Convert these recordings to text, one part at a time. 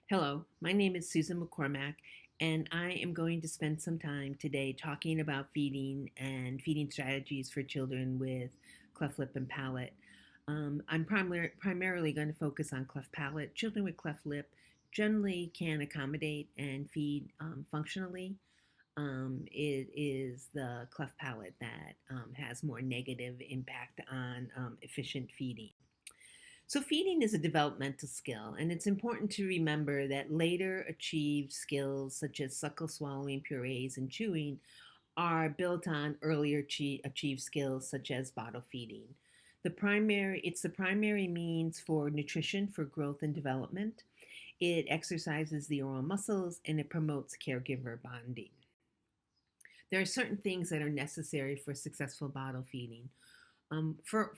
Hello, my name is Susan McCormack, and I am going to spend some time today talking about feeding and feeding strategies for children with cleft lip and palate. I'm primarily going to focus on cleft palate. Children with cleft lip generally can accommodate and feed functionally. It is the cleft palate that has more negative impact on efficient feeding. So, feeding is a developmental skill, and it's important to remember that later achieved skills such as suckle swallowing, purees, and chewing are built on earlier achieved skills such as bottle feeding. It's the primary means for nutrition for growth and development. It exercises the oral muscles and it promotes caregiver bonding. There are certain things that are necessary for successful bottle feeding.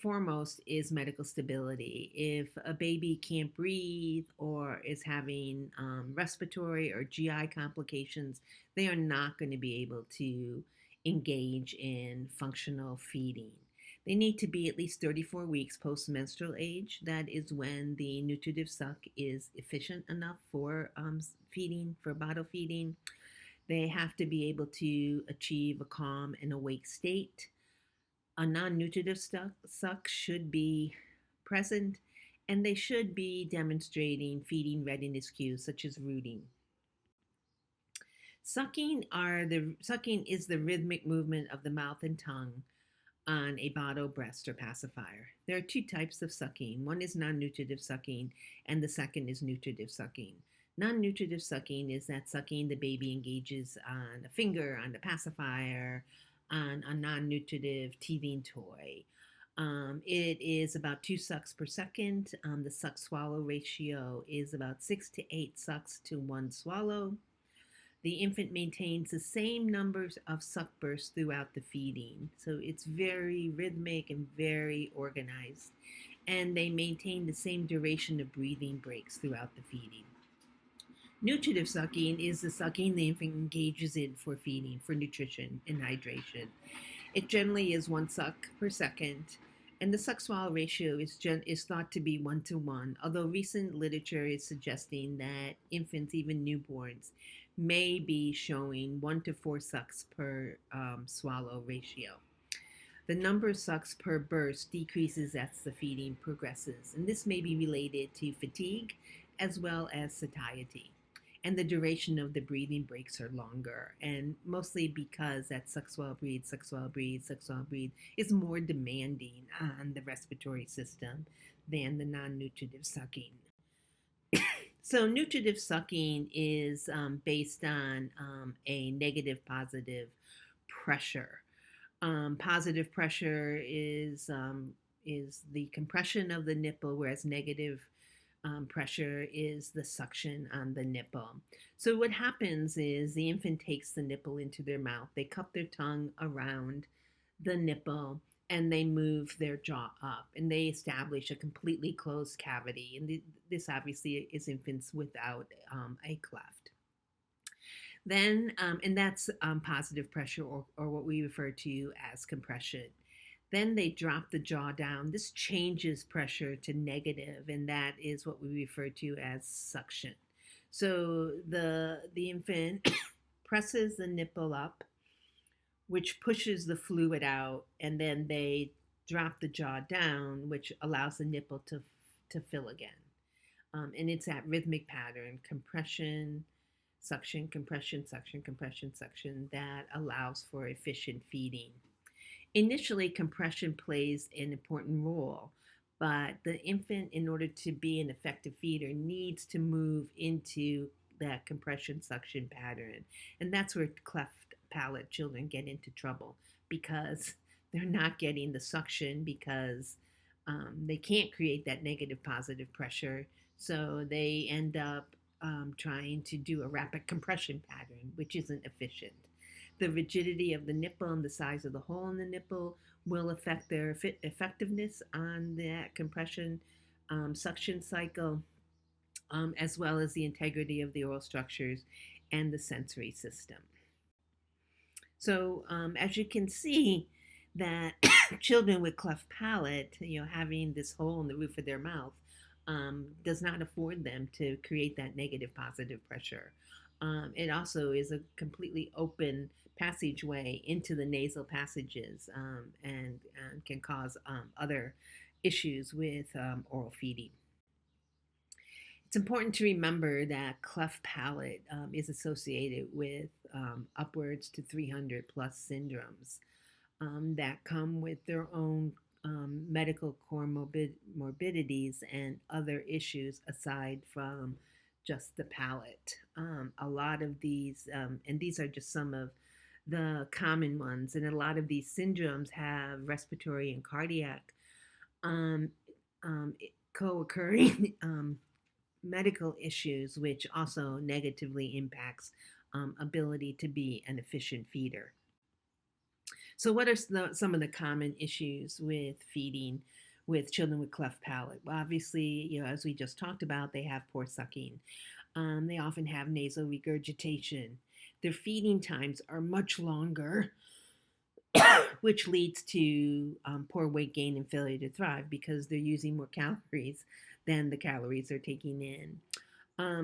Foremost is medical stability. If a baby can't breathe or is having respiratory or GI complications, they are not going to be able to engage in functional feeding. They need to be at least 34 weeks post-menstrual age. That is when the nutritive suck is efficient enough for feeding, for bottle feeding. They have to be able to achieve a calm and awake state. A non-nutritive suck should be present, and they should be demonstrating feeding readiness cues such as rooting. Sucking is the rhythmic movement of the mouth and tongue on a bottle, breast, or pacifier. There are two types of sucking. One is non-nutritive sucking, and the second is nutritive sucking. Non-nutritive sucking is that sucking the baby engages on a finger, on the pacifier, on a non-nutritive teething toy. It is about 2 sucks per second. The suck swallow ratio is about 6 to 8 sucks to 1 swallow. The infant maintains the same numbers of suck bursts throughout the feeding. So it's very rhythmic and very organized. And they maintain the same duration of breathing breaks throughout the feeding. Nutritive sucking is the sucking the infant engages in for feeding, for nutrition and hydration. It generally is 1 suck per second, and the suck swallow ratio is thought to be 1 to 1, although recent literature is suggesting that infants, even newborns, may be showing 1 to 4 sucks per swallow ratio. The number of sucks per burst decreases as the feeding progresses, and this may be related to fatigue as well as satiety. And the duration of the breathing breaks are longer, and mostly because that suck, swallow, breathe, suck, swallow, breathe, suck, swallow, breathe is more demanding on the respiratory system than the non-nutritive sucking. So nutritive sucking is based on a negative positive pressure. Positive pressure is the compression of the nipple, whereas negative pressure is the suction on the nipple. So what happens is the infant takes the nipple into their mouth. They cup their tongue around the nipple and they move their jaw up and they establish a completely closed cavity. And this obviously is infants without a cleft. Then, and that's positive pressure or what we refer to as compression. Then they drop the jaw down. This changes pressure to negative, and that is what we refer to as suction. So the infant presses the nipple up, which pushes the fluid out, and then they drop the jaw down, which allows the nipple to fill again. And it's that rhythmic pattern, compression, suction, compression, suction, compression, suction, that allows for efficient feeding. Initially, compression plays an important role, but the infant, in order to be an effective feeder, needs to move into that compression suction pattern. And that's where cleft palate children get into trouble because they're not getting the suction because they can't create that negative positive pressure. So they end up trying to do a rapid compression pattern, which isn't efficient. The rigidity of the nipple and the size of the hole in the nipple will affect their effectiveness on that compression suction cycle, as well as the integrity of the oral structures and the sensory system. So as you can see, that children with cleft palate, having this hole in the roof of their mouth, does not afford them to create that negative positive pressure. It also is a completely open passageway into the nasal passages, and can cause other issues with oral feeding. It's important to remember that cleft palate is associated with upwards to 300 plus syndromes that come with their own medical comorbidities and other issues aside from just the palate. A lot of these, and these are just some of the common ones, and a lot of these syndromes have respiratory and cardiac um, co occurring medical issues, which also negatively impacts ability to be an efficient feeder. So, what are some of the common issues with feeding with children with cleft palate? Well, obviously, as we just talked about, they have poor sucking. They often have nasal regurgitation. Their feeding times are much longer, which leads to poor weight gain and failure to thrive because they're using more calories than the calories they're taking in.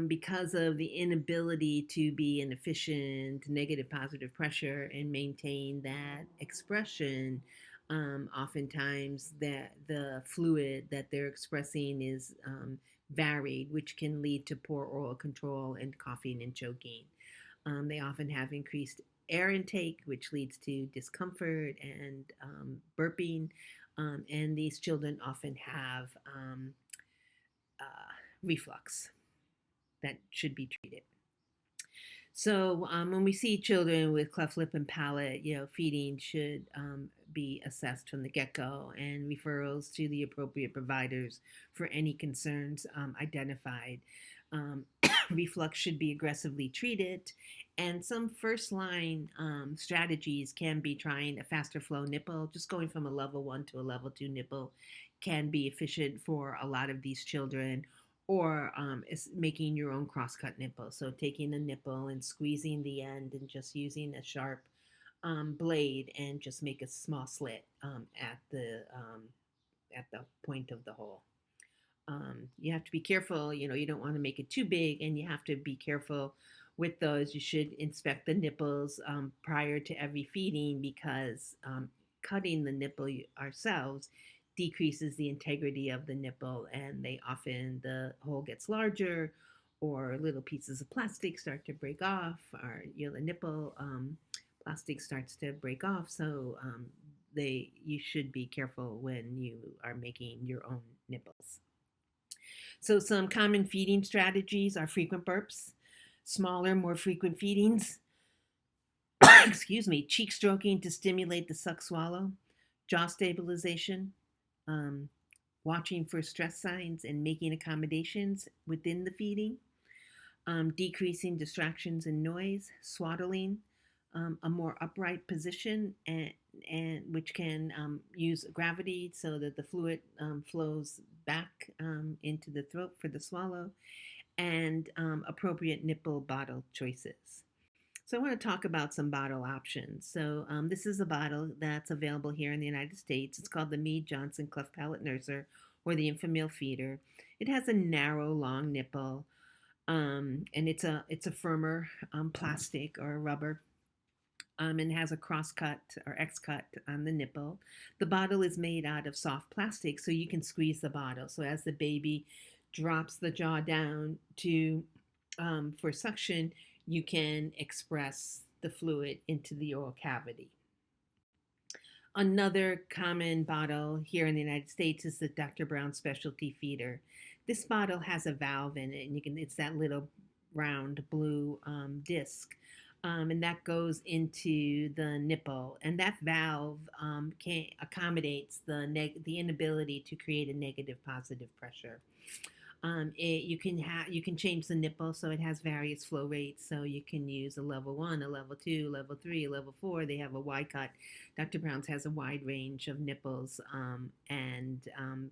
Because of the inability to be an efficient negative positive pressure and maintain that expression, oftentimes that the fluid that they're expressing is varied, which can lead to poor oral control and coughing and choking. They often have increased air intake, which leads to discomfort and burping. And these children often have reflux that should be treated. So when we see children with cleft lip and palate, feeding should be assessed from the get-go and referrals to the appropriate providers for any concerns identified. Reflux should be aggressively treated, and some first-line strategies can be trying a faster flow nipple. Just going from a level 1 to a level 2 nipple can be efficient for a lot of these children, or is making your own crosscut nipple. So taking a nipple and squeezing the end and just using a sharp blade and just make a small slit at the point of the hole. You have to be careful. You don't want to make it too big, and you have to be careful with those. You should inspect the nipples prior to every feeding because cutting the nipple ourselves decreases the integrity of the nipple, and the hole gets larger, or little pieces of plastic start to break off, or the nipple plastic starts to break off. So you should be careful when you are making your own nipples. So some common feeding strategies are frequent burps, smaller, more frequent feedings, excuse me, cheek stroking to stimulate the suck swallow, jaw stabilization, watching for stress signs and making accommodations within the feeding, decreasing distractions and noise, swaddling, a more upright position, and which can use gravity so that the fluid flows back into the throat for the swallow, and appropriate nipple bottle choices. So I want to talk about some bottle options. So this is a bottle that's available here in the United States. It's called the Mead Johnson Cleft Palate Nurser, or the Infamil feeder. It has a narrow, long nipple, and it's a firmer plastic or rubber, and has a cross cut or X cut on the nipple. The bottle is made out of soft plastic, so you can squeeze the bottle. So as the baby drops the jaw down for suction, you can express the fluid into the oral cavity. Another common bottle here in the United States is the Dr. Brown Specialty Feeder. This bottle has a valve in it, and it's that little round blue disc, and that goes into the nipple. And that valve accommodates the inability to create a negative positive pressure. You can change the nipple so it has various flow rates. So you can use a level 1, a level 2, level 3, a level 4. They have a wide cut. Dr. Brown's has a wide range of nipples, and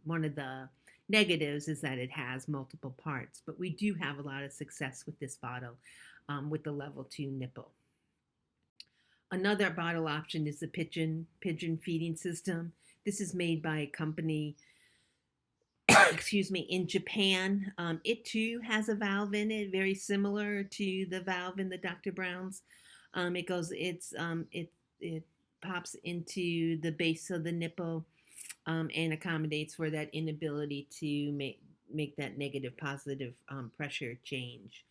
one of the negatives is that it has multiple parts. But we do have a lot of success with this bottle with the level 2 nipple. Another bottle option is the pigeon feeding system. This is made by a company excuse me, in Japan, it too has a valve in it, very similar to the valve in the Dr. Brown's. It pops into the base of the nipple, and accommodates for that inability to make that negative positive pressure change.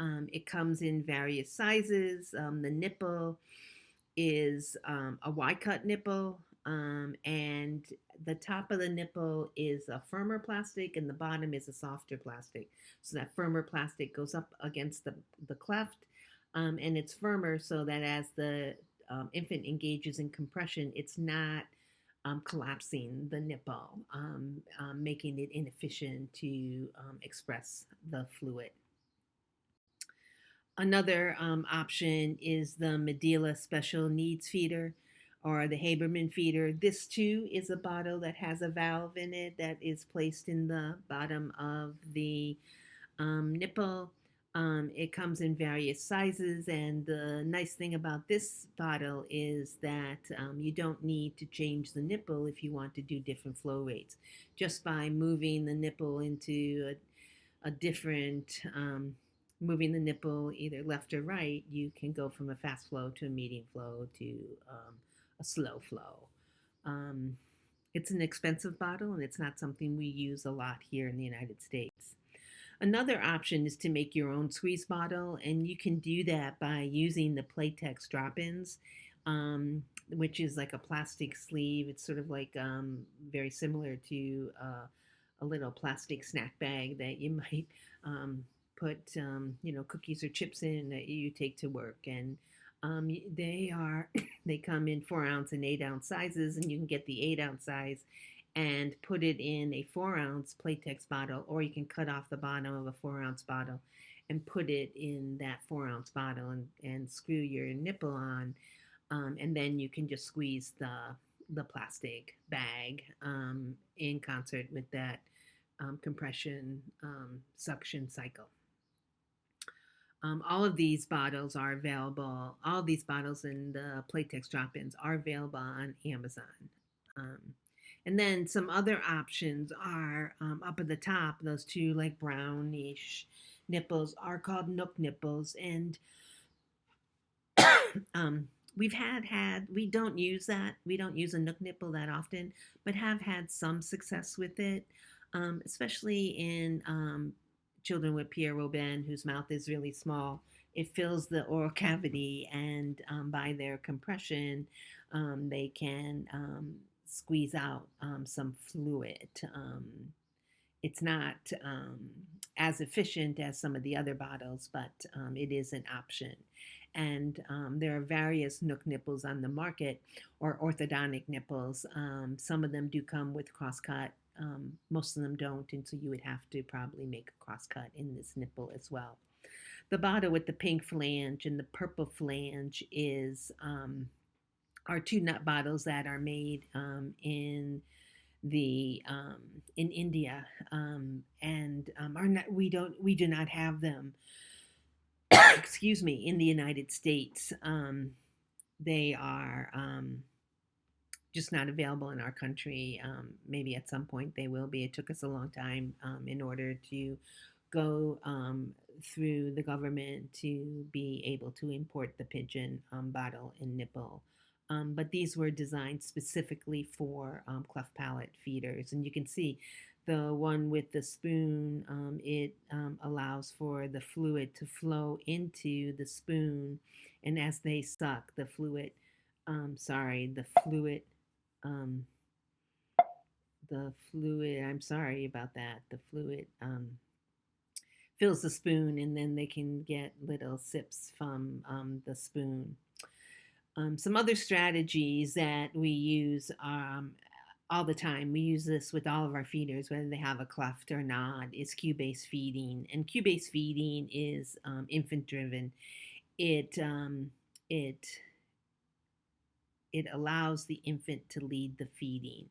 It comes in various sizes. The nipple is a Y-cut nipple, and the top of the nipple is a firmer plastic, and the bottom is a softer plastic. So that firmer plastic goes up against the cleft, and it's firmer so that as the infant engages in compression, it's not collapsing the nipple, making it inefficient to express the fluid. Another option is the Medela Special Needs Feeder or the Haberman feeder. This too is a bottle that has a valve in it that is placed in the bottom of the nipple. It comes in various sizes, and the nice thing about this bottle is that you don't need to change the nipple if you want to do different flow rates. Just by moving the nipple into a different moving the nipple either left or right, you can go from a fast flow to a medium flow to a slow flow. Um, it's an expensive bottle, and it's not something we use a lot here in the United States. Another option is to make your own squeeze bottle, and you can do that by using the Playtex drop-ins, which is like a plastic sleeve. It's sort of like very similar to a little plastic snack bag that you might put cookies or chips in that you take to work. And they come in 4-ounce and 8-ounce sizes, and you can get the 8-ounce size and put it in a 4-ounce Playtex bottle, or you can cut off the bottom of a 4-ounce bottle and put it in that 4-ounce bottle and screw your nipple on, and then you can just squeeze the plastic bag in concert with that compression suction cycle. All of these bottles are available. All of these bottles in the Playtex drop-ins are available on Amazon. And then some other options are up at the top. Those two like brownish nipples are called Nook nipples, and we don't use that. We don't use a Nook nipple that often, but have had some success with it, especially in children with Pierre Robin, whose mouth is really small. It fills the oral cavity, and by their compression, they can squeeze out some fluid. It's not as efficient as some of the other bottles, but it is an option. And there are various Nook nipples on the market, or orthodontic nipples. Some of them do come with crosscut. Most of them don't, and so you would have to probably make a crosscut in this nipple as well. The bottle with the pink flange and the purple flange are two nut bottles that are made in India, and we do not have them excuse me, in the United States. They are just not available in our country. Maybe at some point they will be. It took us a long time in order to go through the government to be able to import the pigeon bottle and nipple. But these were designed specifically for cleft palate feeders. And you can see the one with the spoon, it allows for the fluid to flow into the spoon. And as they suck, the fluid, I'm sorry about that. The fluid fills the spoon, and then they can get little sips from the spoon. Some other strategies that we use all the time, we use this with all of our feeders, whether they have a cleft or not, is cue-based feeding. And cue-based feeding is infant-driven. It allows the infant to lead the feeding.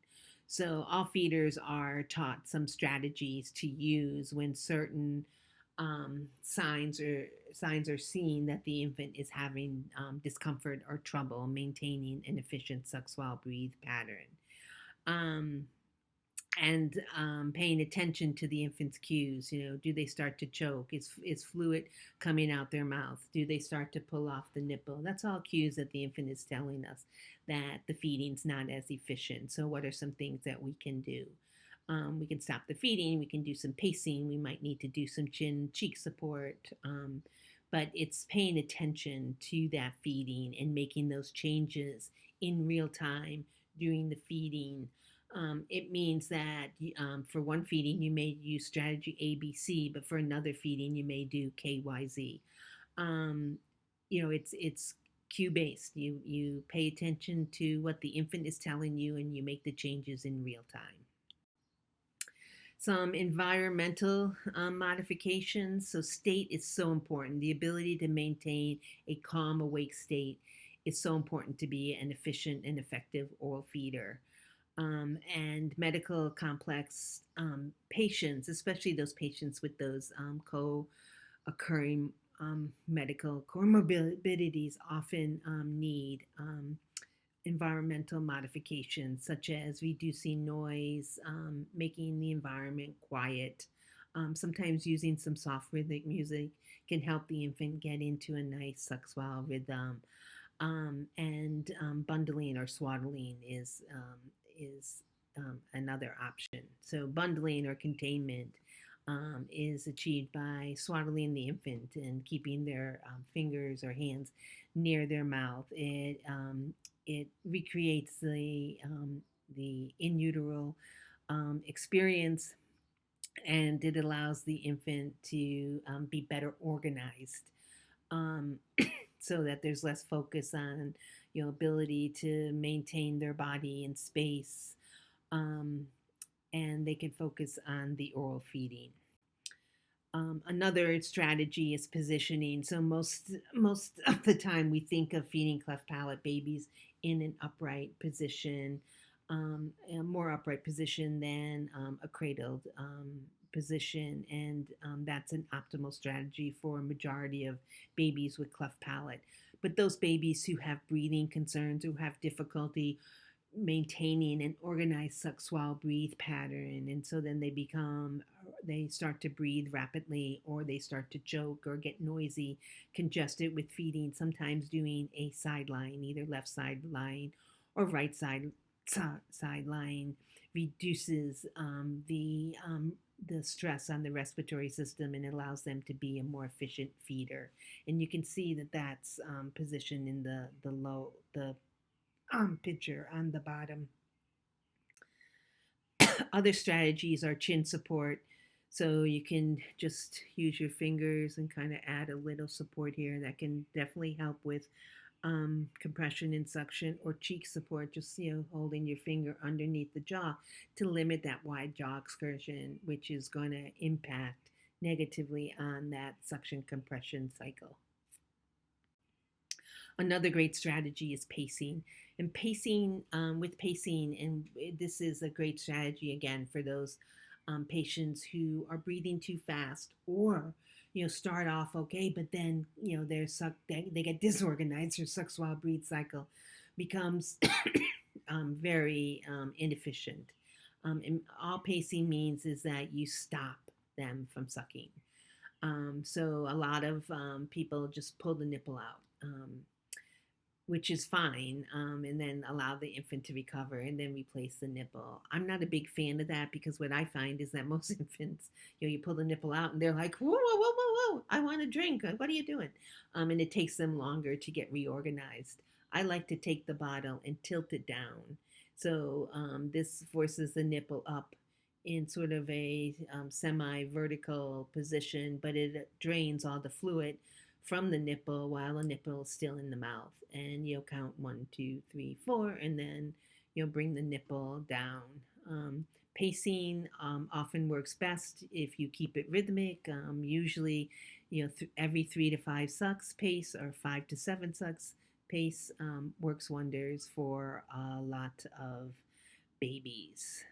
So all feeders are taught some strategies to use when certain signs are seen that the infant is having discomfort or trouble maintaining an efficient suck swallow breathe pattern. and paying attention to the infant's cues. Do they start to choke? Is fluid coming out their mouth? Do they start to pull off the nipple? That's all cues that the infant is telling us that the feeding's not as efficient. So what are some things that we can do? We can stop the feeding. We can do some pacing. We might need to do some chin cheek support. But it's paying attention to that feeding and making those changes in real time during the feeding. It means that for one feeding, you may use strategy ABC, but for another feeding, you may do KYZ. Um, it's cue based. You pay attention to what the infant is telling you, and you make the changes in real time. Some environmental modifications. So state is so important. The ability to maintain a calm, awake state is so important to be an efficient and effective oral feeder. And medical complex patients, especially those patients with those co-occurring medical comorbidities, often need environmental modifications, such as reducing noise, making the environment quiet. Sometimes using some soft rhythmic music can help the infant get into a nice suck swallow rhythm. And bundling or swaddling is another option. So bundling or containment is achieved by swaddling the infant and keeping their fingers or hands near their mouth. It recreates the in utero experience, and it allows the infant to be better organized, um, so that there's less focus on ability to maintain their body in space, um, and they can focus on the oral feeding. Another strategy is positioning. So most of the time, we think of feeding cleft palate babies in an upright position, a more upright position than a cradled position, and that's an optimal strategy for a majority of babies with cleft palate. But those babies who have breathing concerns, who have difficulty maintaining an organized suck swallow breathe pattern, and so then they start to breathe rapidly, or they start to choke or get noisy, congested with feeding. Sometimes doing a sideline, either left sideline or right sideline, reduces the stress on the respiratory system and allows them to be a more efficient feeder. And you can see that that's positioned in the picture on the bottom. Other strategies are chin support. So you can just use your fingers and kind of add a little support here. That can definitely help with compression and suction, or cheek support, just holding your finger underneath the jaw to limit that wide jaw excursion, which is going to impact negatively on that suction compression cycle. Another great strategy is pacing. And pacing, and this is a great strategy again for those patients who are breathing too fast, or start off okay, but then they get disorganized. Their suck swallow breathe cycle becomes very inefficient. And all pacing means is that you stop them from sucking. So a lot of people just pull the nipple out, which is fine, and then allow the infant to recover and then replace the nipple. I'm not a big fan of that, because what I find is that most infants, you pull the nipple out and they're like, whoa, whoa, whoa, whoa, whoa, I want a drink. What are you doing? And it takes them longer to get reorganized. I like to take the bottle and tilt it down. So this forces the nipple up in sort of a semi-vertical position, but it drains all the fluid from the nipple while the nipple is still in the mouth. And you'll count 1, 2, 3, 4, and then you'll bring the nipple down. Pacing often works best if you keep it rhythmic. Usually, every 3 to 5 sucks pace, or 5 to 7 sucks pace works wonders for a lot of babies.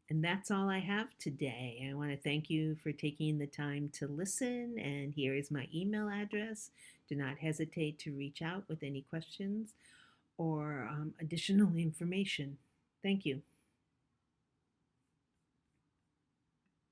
And that's all I have today. I want to thank you for taking the time to listen. And here is my email address. Do not hesitate to reach out with any questions or additional information. Thank you.